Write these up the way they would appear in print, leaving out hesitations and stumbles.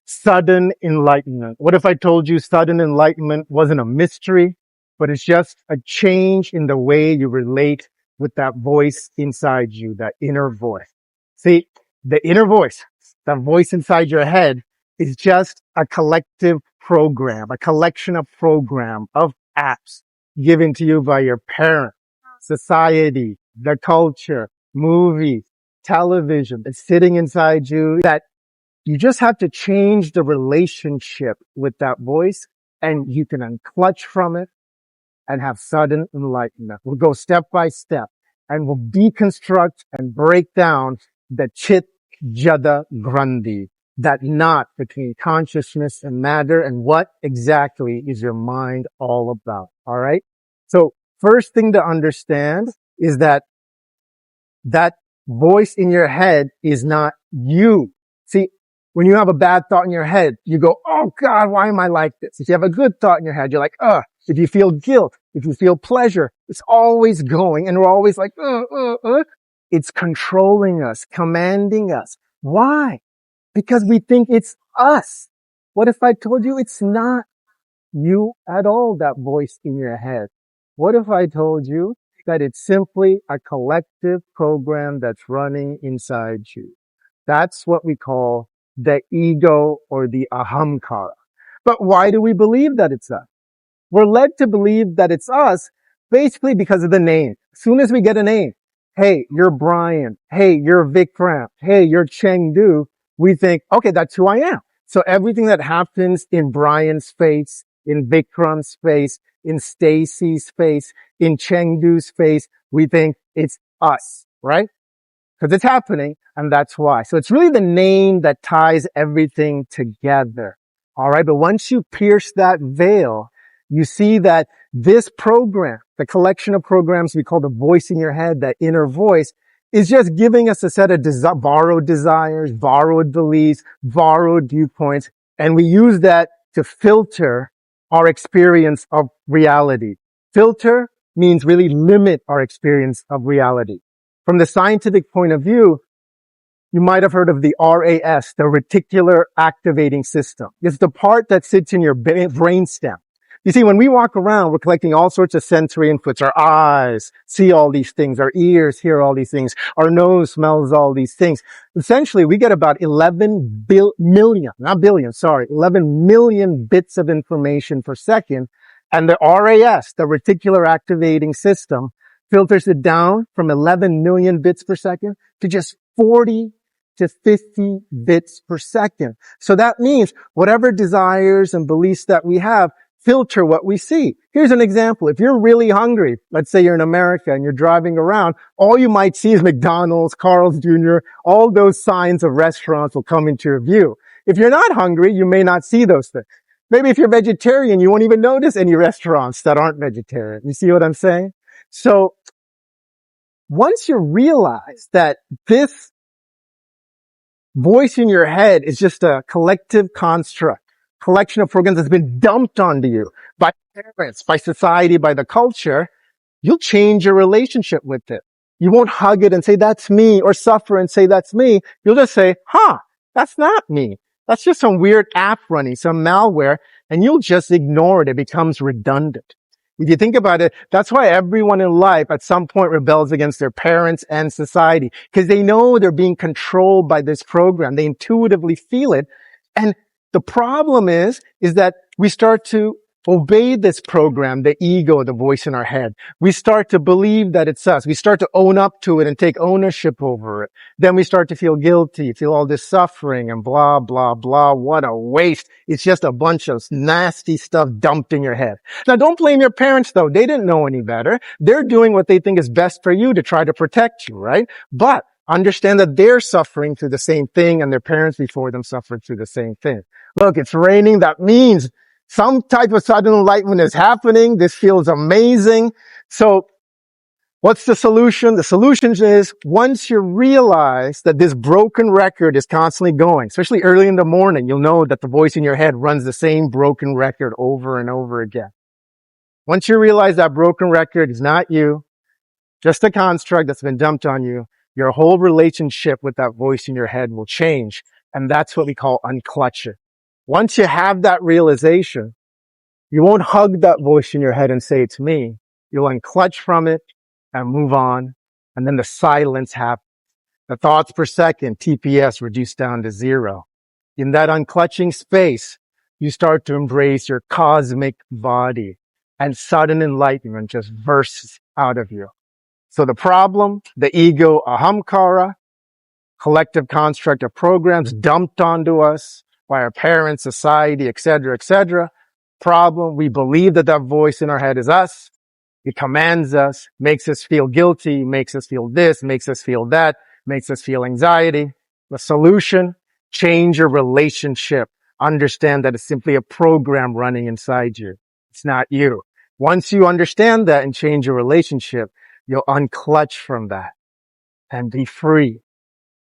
sudden enlightenment? What if I told you sudden enlightenment wasn't a mystery, but it's just a change in the way you relate with that voice inside you, that inner voice? See, the inner voice, that voice inside your head is just a collective program, a collection of program of apps given to you by your parents, society, the culture, movies, television. It's sitting inside you that you just have to change the relationship with that voice and you can unclutch from it and have sudden enlightenment. We'll go step by step and we'll deconstruct and break down the Chit Jada Grandhi, that knot between consciousness and matter, and what exactly is your mind all about. All right. So first thing to understand is that voice in your head is not you. See, when you have a bad thought in your head, you go, oh God, why am I like this? If you have a good thought in your head, you're like, if you feel guilt, if you feel pleasure, it's always going and we're always like, It's controlling us, commanding us. Why? Because we think it's us. What if I told you it's not you at all, that voice in your head? What if I told you that it's simply a collective program that's running inside you? That's what we call the ego or the Ahamkara. But why do we believe that it's us? We're led to believe that it's us basically because of the name. As soon as we get a name, hey, you're Brian. Hey, you're Vikram. Hey, you're Chengdu. We think, okay, that's who I am. So everything that happens in Brian's face, in Vikram's face, in Stacy's face, in Chengdu's face, we think it's us, right? Because it's happening, and that's why. So it's really the name that ties everything together. All right. But once you pierce that veil, you see that this program, the collection of programs we call the voice in your head, that inner voice, is just giving us a set of borrowed desires, borrowed beliefs, borrowed viewpoints, and we use that to filter our experience of reality. Filter means really limit our experience of reality. From the scientific point of view, you might have heard of the RAS, the Reticular Activating System. It's the part that sits in your brainstem. You see, when we walk around, we're collecting all sorts of sensory inputs. Our eyes see all these things. Our ears hear all these things. Our nose smells all these things. Essentially, we get about 11 million bits of information per second. And the RAS, the Reticular Activating System, filters it down from 11 million bits per second to just 40 to 50 bits per second. So that means whatever desires and beliefs that we have filter what we see. Here's an example. If you're really hungry, let's say you're in America and you're driving around, all you might see is McDonald's, Carl's Jr., all those signs of restaurants will come into your view. If you're not hungry, you may not see those things. Maybe if you're vegetarian, you won't even notice any restaurants that aren't vegetarian. You see what I'm saying? So once you realize that this voice in your head is just a collective construct, collection of programs that's been dumped onto you by parents, by society, by the culture, you'll change your relationship with it. You won't hug it and say, that's me, or suffer and say, that's me. You'll just say, that's not me. That's just some weird app running, some malware, and you'll just ignore it. It becomes redundant. If you think about it, that's why everyone in life at some point rebels against their parents and society, because they know they're being controlled by this program. They intuitively feel it. And the problem is that we start to obey this program, the ego, the voice in our head. We start to believe that it's us. We start to own up to it and take ownership over it. Then we start to feel guilty, feel all this suffering and blah, blah, blah. What a waste. It's just a bunch of nasty stuff dumped in your head. Now, don't blame your parents, though. They didn't know any better. They're doing what they think is best for you to try to protect you, right? But understand that they're suffering through the same thing and their parents before them suffered through the same thing. Look, it's raining. That means some type of sudden enlightenment is happening. This feels amazing. So what's the solution? The solution is once you realize that this broken record is constantly going, especially early in the morning, you'll know that the voice in your head runs the same broken record over and over again. Once you realize that broken record is not you, just a construct that's been dumped on you, your whole relationship with that voice in your head will change. And that's what we call unclutching. Once you have that realization, you won't hug that voice in your head and say, it's me. You'll unclutch from it and move on. And then the silence happens. The thoughts per second, TPS, reduced down to 0. In that unclutching space, you start to embrace your cosmic body, and sudden enlightenment just bursts out of you. So the problem, the ego, Ahamkara, collective construct of programs dumped onto us by our parents, society, etc. Problem, we believe that that voice in our head is us. It commands us, makes us feel guilty, makes us feel this, makes us feel that, makes us feel anxiety. The solution, change your relationship. Understand that it's simply a program running inside you. It's not you. Once you understand that and change your relationship, you'll unclutch from that and be free.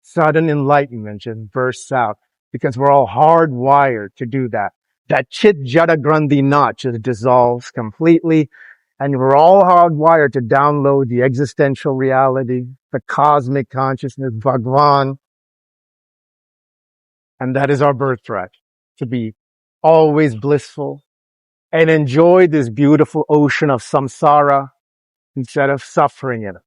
Sudden enlightenment just bursts out because we're all hardwired to do that. That Chit Jada Grandhi knot just dissolves completely, and we're all hardwired to download the existential reality, the cosmic consciousness, Bhagwan, and that is our birthright, to be always blissful and enjoy this beautiful ocean of samsara instead of suffering in it.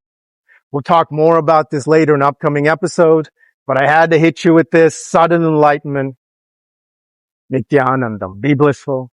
We'll talk more about this later in an upcoming episode, but I had to hit you with this sudden enlightenment. Nityanandam. Be blissful.